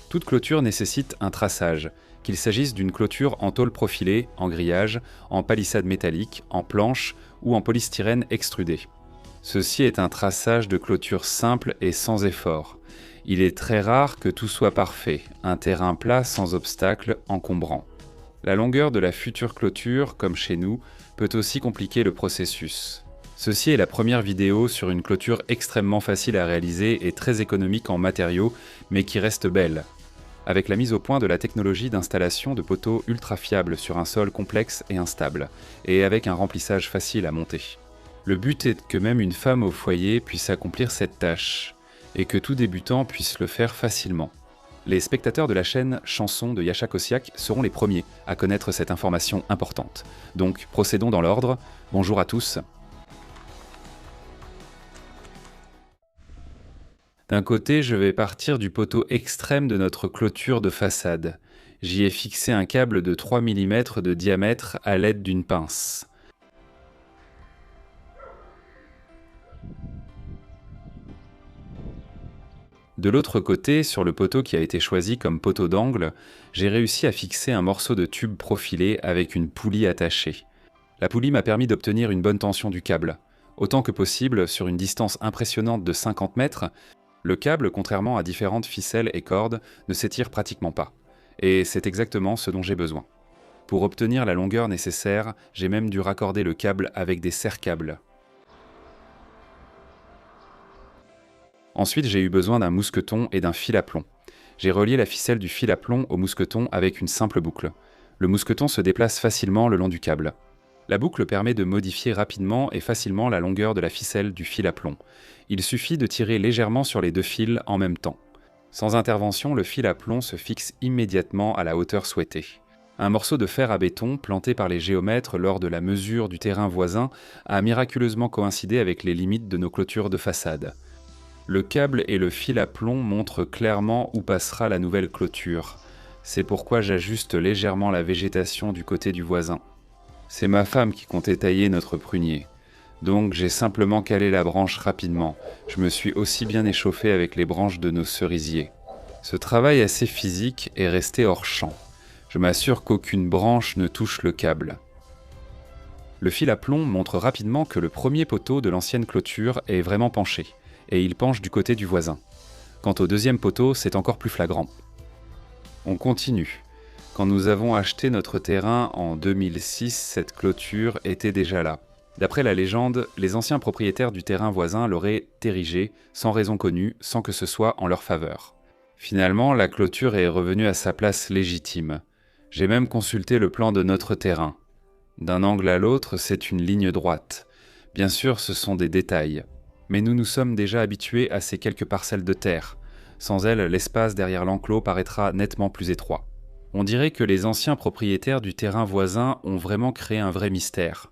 Toute clôture nécessite un traçage, qu'il s'agisse d'une clôture en tôle profilée, en grillage, en palissade métallique, en planche ou en polystyrène extrudé. Ceci est un traçage de clôture simple et sans effort. Il est très rare que tout soit parfait, un terrain plat sans obstacle encombrant. La longueur de la future clôture, comme chez nous, peut aussi compliquer le processus. Ceci est la première vidéo sur une clôture extrêmement facile à réaliser et très économique en matériaux, mais qui reste belle. Avec la mise au point de la technologie d'installation de poteaux ultra fiables sur un sol complexe et instable, et avec un remplissage facile à monter. Le but est que même une femme au foyer puisse accomplir cette tâche, et que tout débutant puisse le faire facilement. Les spectateurs de la chaîne Chanson de Yasha Kossiak seront les premiers à connaître cette information importante. Donc procédons dans l'ordre. Bonjour à tous. D'un côté, je vais partir du poteau extrême de notre clôture de façade. J'y ai fixé un câble de 3 mm de diamètre à l'aide d'une pince. De l'autre côté, sur le poteau qui a été choisi comme poteau d'angle, j'ai réussi à fixer un morceau de tube profilé avec une poulie attachée. La poulie m'a permis d'obtenir une bonne tension du câble. Autant que possible, sur une distance impressionnante de 50 mètres, le câble, contrairement à différentes ficelles et cordes, ne s'étire pratiquement pas. Et c'est exactement ce dont j'ai besoin. Pour obtenir la longueur nécessaire, j'ai même dû raccorder le câble avec des serre-câbles. Ensuite, j'ai eu besoin d'un mousqueton et d'un fil à plomb. J'ai relié la ficelle du fil à plomb au mousqueton avec une simple boucle. Le mousqueton se déplace facilement le long du câble. La boucle permet de modifier rapidement et facilement la longueur de la ficelle du fil à plomb. Il suffit de tirer légèrement sur les deux fils en même temps. Sans intervention, le fil à plomb se fixe immédiatement à la hauteur souhaitée. Un morceau de fer à béton planté par les géomètres lors de la mesure du terrain voisin a miraculeusement coïncidé avec les limites de nos clôtures de façade. Le câble et le fil à plomb montrent clairement où passera la nouvelle clôture. C'est pourquoi j'ajuste légèrement la végétation du côté du voisin. C'est ma femme qui comptait tailler notre prunier. Donc j'ai simplement calé la branche rapidement. Je me suis aussi bien échauffé avec les branches de nos cerisiers. Ce travail assez physique est resté hors champ. Je m'assure qu'aucune branche ne touche le câble. Le fil à plomb montre rapidement que le premier poteau de l'ancienne clôture est vraiment penché, et il penche du côté du voisin. Quant au deuxième poteau, c'est encore plus flagrant. On continue. Quand nous avons acheté notre terrain en 2006, cette clôture était déjà là. D'après la légende, les anciens propriétaires du terrain voisin l'auraient érigée, sans raison connue, sans que ce soit en leur faveur. Finalement, la clôture est revenue à sa place légitime. J'ai même consulté le plan de notre terrain. D'un angle à l'autre, c'est une ligne droite. Bien sûr, ce sont des détails. Mais nous nous sommes déjà habitués à ces quelques parcelles de terre. Sans elles, l'espace derrière l'enclos paraîtra nettement plus étroit. On dirait que les anciens propriétaires du terrain voisin ont vraiment créé un vrai mystère.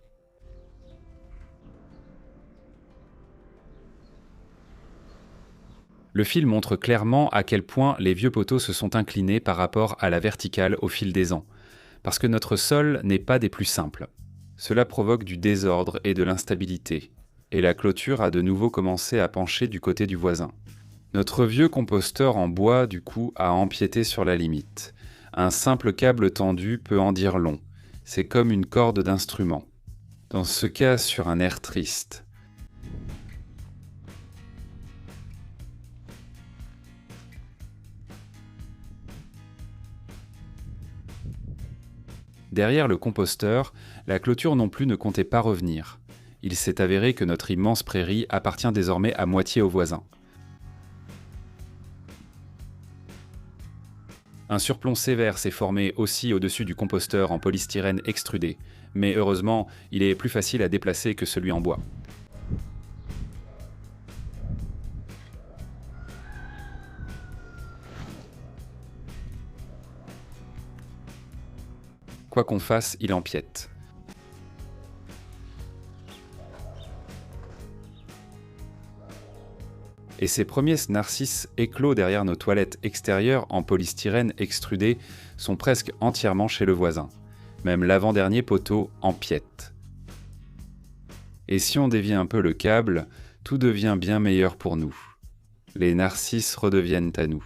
Le fil montre clairement à quel point les vieux poteaux se sont inclinés par rapport à la verticale au fil des ans, parce que notre sol n'est pas des plus simples. Cela provoque du désordre et de l'instabilité, et la clôture a de nouveau commencé à pencher du côté du voisin. Notre vieux composteur en bois, du coup, a empiété sur la limite. Un simple câble tendu peut en dire long. C'est comme une corde d'instrument. Dans ce cas, sur un air triste. Derrière le composteur, la clôture non plus ne comptait pas revenir. Il s'est avéré que notre immense prairie appartient désormais à moitié aux voisins. Un surplomb sévère s'est formé aussi au-dessus du composteur en polystyrène extrudé, mais heureusement, il est plus facile à déplacer que celui en bois. Quoi qu'on fasse, il empiète. Et ces premiers narcisses éclos derrière nos toilettes extérieures en polystyrène extrudé sont presque entièrement chez le voisin. Même l'avant-dernier poteau empiète. Et si on dévie un peu le câble, tout devient bien meilleur pour nous. Les narcisses redeviennent à nous.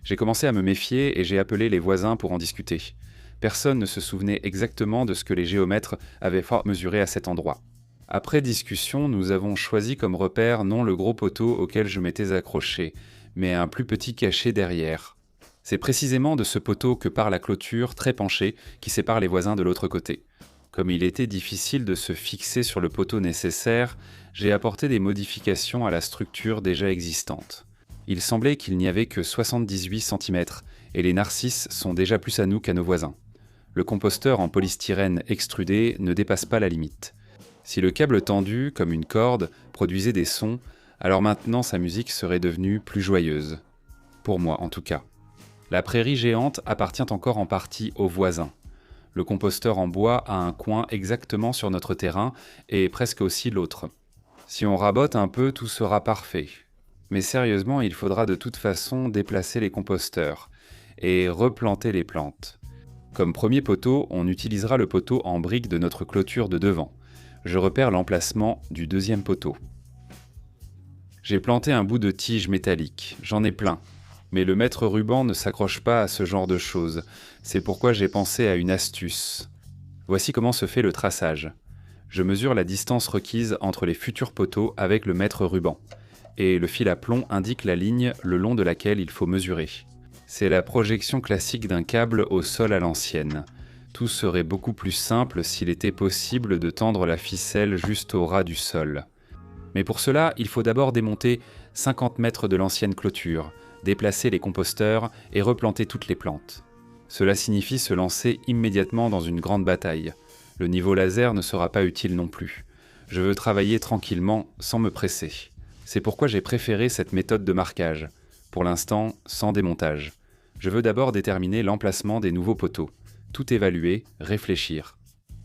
J'ai commencé à me méfier et j'ai appelé les voisins pour en discuter. Personne ne se souvenait exactement de ce que les géomètres avaient mesuré à cet endroit. Après discussion, nous avons choisi comme repère non le gros poteau auquel je m'étais accroché, mais un plus petit caché derrière. C'est précisément de ce poteau que part la clôture très penchée qui sépare les voisins de l'autre côté. Comme il était difficile de se fixer sur le poteau nécessaire, j'ai apporté des modifications à la structure déjà existante. Il semblait qu'il n'y avait que 78 cm, et les narcisses sont déjà plus à nous qu'à nos voisins. Le composteur en polystyrène extrudé ne dépasse pas la limite. Si le câble tendu, comme une corde, produisait des sons, alors maintenant sa musique serait devenue plus joyeuse. Pour moi, en tout cas. La prairie géante appartient encore en partie aux voisins. Le composteur en bois a un coin exactement sur notre terrain et presque aussi l'autre. Si on rabote un peu, tout sera parfait. Mais sérieusement, il faudra de toute façon déplacer les composteurs et replanter les plantes. Comme premier poteau, on utilisera le poteau en briques de notre clôture de devant. Je repère l'emplacement du deuxième poteau. J'ai planté un bout de tige métallique, j'en ai plein. Mais le maître ruban ne s'accroche pas à ce genre de choses. C'est pourquoi j'ai pensé à une astuce. Voici comment se fait le traçage. Je mesure la distance requise entre les futurs poteaux avec le maître ruban. Et le fil à plomb indique la ligne le long de laquelle il faut mesurer. C'est la projection classique d'un câble au sol à l'ancienne. Tout serait beaucoup plus simple s'il était possible de tendre la ficelle juste au ras du sol. Mais pour cela, il faut d'abord démonter 50 mètres de l'ancienne clôture, déplacer les composteurs et replanter toutes les plantes. Cela signifie se lancer immédiatement dans une grande bataille. Le niveau laser ne sera pas utile non plus. Je veux travailler tranquillement, sans me presser. C'est pourquoi j'ai préféré cette méthode de marquage. Pour l'instant, sans démontage. Je veux d'abord déterminer l'emplacement des nouveaux poteaux. Tout évaluer, réfléchir.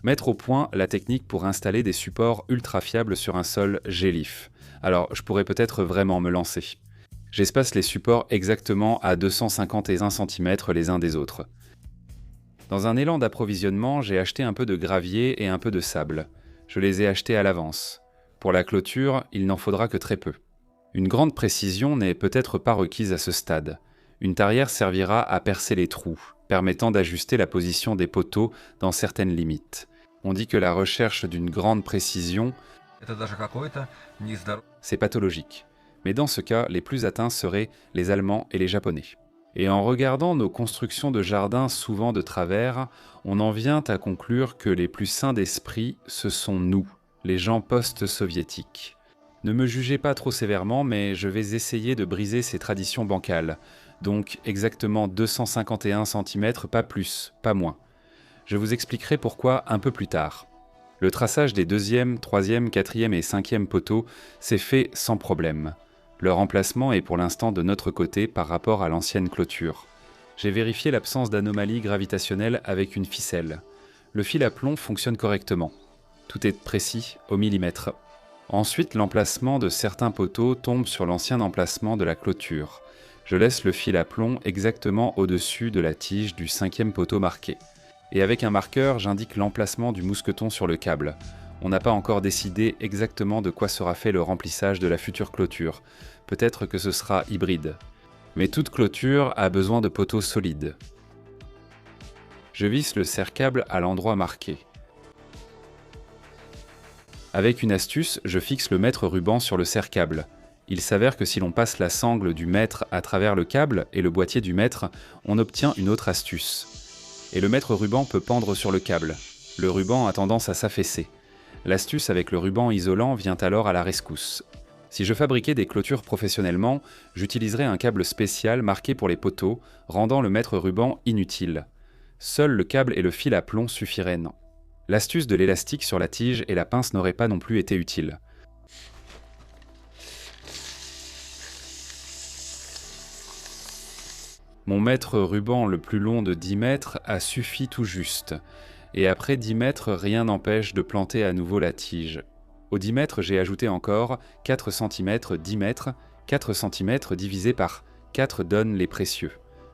Mettre au point la technique pour installer des supports ultra fiables sur un sol gélif. Alors, je pourrais peut-être vraiment me lancer. J'espace les supports exactement à 251 cm les uns des autres. Dans un élan d'approvisionnement, j'ai acheté un peu de gravier et un peu de sable. Je les ai achetés à l'avance. Pour la clôture, il n'en faudra que très peu. Une grande précision n'est peut-être pas requise à ce stade. Une tarière servira à percer les trous, permettant d'ajuster la position des poteaux dans certaines limites. On dit que la recherche d'une grande précision, c'est pathologique. Mais dans ce cas, les plus atteints seraient les Allemands et les Japonais. Et en regardant nos constructions de jardin souvent de travers, on en vient à conclure que les plus sains d'esprit, ce sont nous, les gens post-soviétiques. Ne me jugez pas trop sévèrement, mais je vais essayer de briser ces traditions bancales. Donc exactement 251 cm, pas plus, pas moins. Je vous expliquerai pourquoi un peu plus tard. Le traçage des 2e, 3e, 4e et 5e poteaux s'est fait sans problème. Leur emplacement est pour l'instant de notre côté par rapport à l'ancienne clôture. J'ai vérifié l'absence d'anomalies gravitationnelles avec une ficelle. Le fil à plomb fonctionne correctement. Tout est précis au millimètre. Ensuite, l'emplacement de certains poteaux tombe sur l'ancien emplacement de la clôture. Je laisse le fil à plomb exactement au-dessus de la tige du 5e poteau marqué. Et avec un marqueur, j'indique l'emplacement du mousqueton sur le câble. On n'a pas encore décidé exactement de quoi sera fait le remplissage de la future clôture. Peut-être que ce sera hybride. Mais toute clôture a besoin de poteaux solides. Je visse le serre-câble à l'endroit marqué. Avec une astuce, je fixe le mètre ruban sur le serre-câble. Il s'avère que si l'on passe la sangle du mètre à travers le câble et le boîtier du mètre, on obtient une autre astuce. Et le mètre ruban peut pendre sur le câble. Le ruban a tendance à s'affaisser. L'astuce avec le ruban isolant vient alors à la rescousse. Si je fabriquais des clôtures professionnellement, j'utiliserais un câble spécial marqué pour les poteaux, rendant le mètre ruban inutile. Seul le câble et le fil à plomb suffiraient, non. L'astuce de l'élastique sur la tige et la pince n'aurait pas non plus été utile. Mon mètre ruban le plus long de 10 mètres a suffi tout juste. Et après 10 mètres, rien n'empêche de planter à nouveau la tige. Au 10 mètres, j'ai ajouté encore 4 cm 10 mètres, 4 cm divisé par 4 donne les précieux.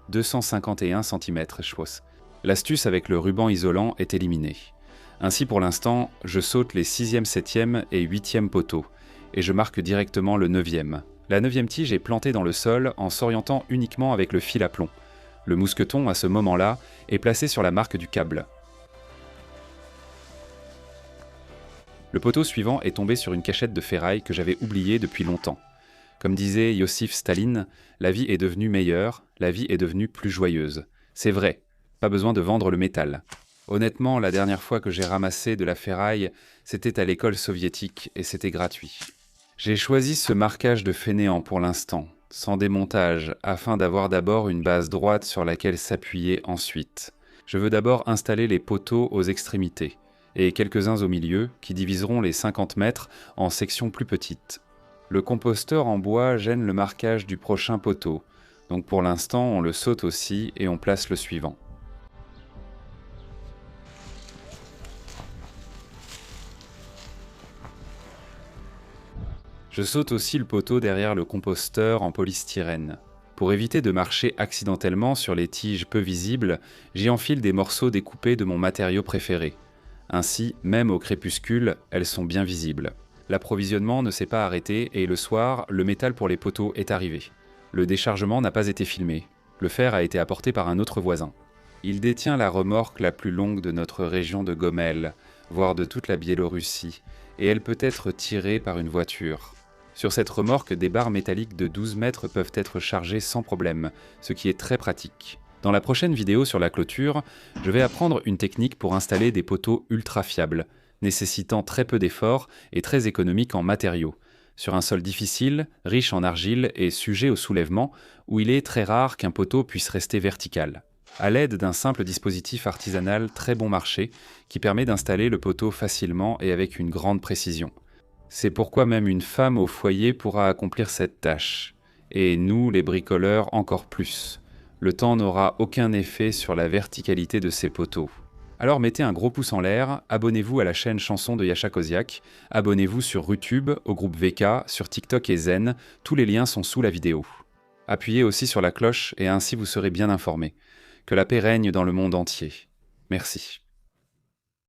251 cm, chouos. L'astuce avec le ruban isolant est éliminée. Ainsi pour l'instant, je saute les 6e, 7e et 8e poteaux, et je marque directement le 9e. La 9e tige est plantée dans le sol en s'orientant uniquement avec le fil à plomb. Le mousqueton, à ce moment-là, est placé sur la marque du câble. Le poteau suivant est tombé sur une cachette de ferraille que j'avais oubliée depuis longtemps. Comme disait Iosif Staline, la vie est devenue meilleure, la vie est devenue plus joyeuse. C'est vrai, pas besoin de vendre le métal. Honnêtement, la dernière fois que j'ai ramassé de la ferraille, c'était à l'école soviétique et c'était gratuit. J'ai choisi ce marquage de fainéant pour l'instant, sans démontage, afin d'avoir d'abord une base droite sur laquelle s'appuyer ensuite. Je veux d'abord installer les poteaux aux extrémités, et quelques-uns au milieu, qui diviseront les 50 mètres en sections plus petites. Le composteur en bois gêne le marquage du prochain poteau, donc pour l'instant on le saute aussi et on place le suivant. Je saute aussi le poteau derrière le composteur en polystyrène. Pour éviter de marcher accidentellement sur les tiges peu visibles, j'y enfile des morceaux découpés de mon matériau préféré. Ainsi, même au crépuscule, elles sont bien visibles. L'approvisionnement ne s'est pas arrêté et le soir, le métal pour les poteaux est arrivé. Le déchargement n'a pas été filmé. Le fer a été apporté par un autre voisin. Il détient la remorque la plus longue de notre région de Gomel, voire de toute la Biélorussie, et elle peut être tirée par une voiture. Sur cette remorque, des barres métalliques de 12 mètres peuvent être chargées sans problème, ce qui est très pratique. Dans la prochaine vidéo sur la clôture, je vais apprendre une technique pour installer des poteaux ultra fiables, nécessitant très peu d'efforts et très économiques en matériaux, sur un sol difficile, riche en argile et sujet au soulèvement, où il est très rare qu'un poteau puisse rester vertical. À l'aide d'un simple dispositif artisanal très bon marché, qui permet d'installer le poteau facilement et avec une grande précision. C'est pourquoi même une femme au foyer pourra accomplir cette tâche. Et nous, les bricoleurs, encore plus. Le temps n'aura aucun effet sur la verticalité de ces poteaux. Alors mettez un gros pouce en l'air, abonnez-vous à la chaîne Chanson de Yasha Koziak, abonnez-vous sur YouTube, au groupe VK, sur TikTok et Zen, tous les liens sont sous la vidéo. Appuyez aussi sur la cloche et ainsi vous serez bien informés. Que la paix règne dans le monde entier. Merci.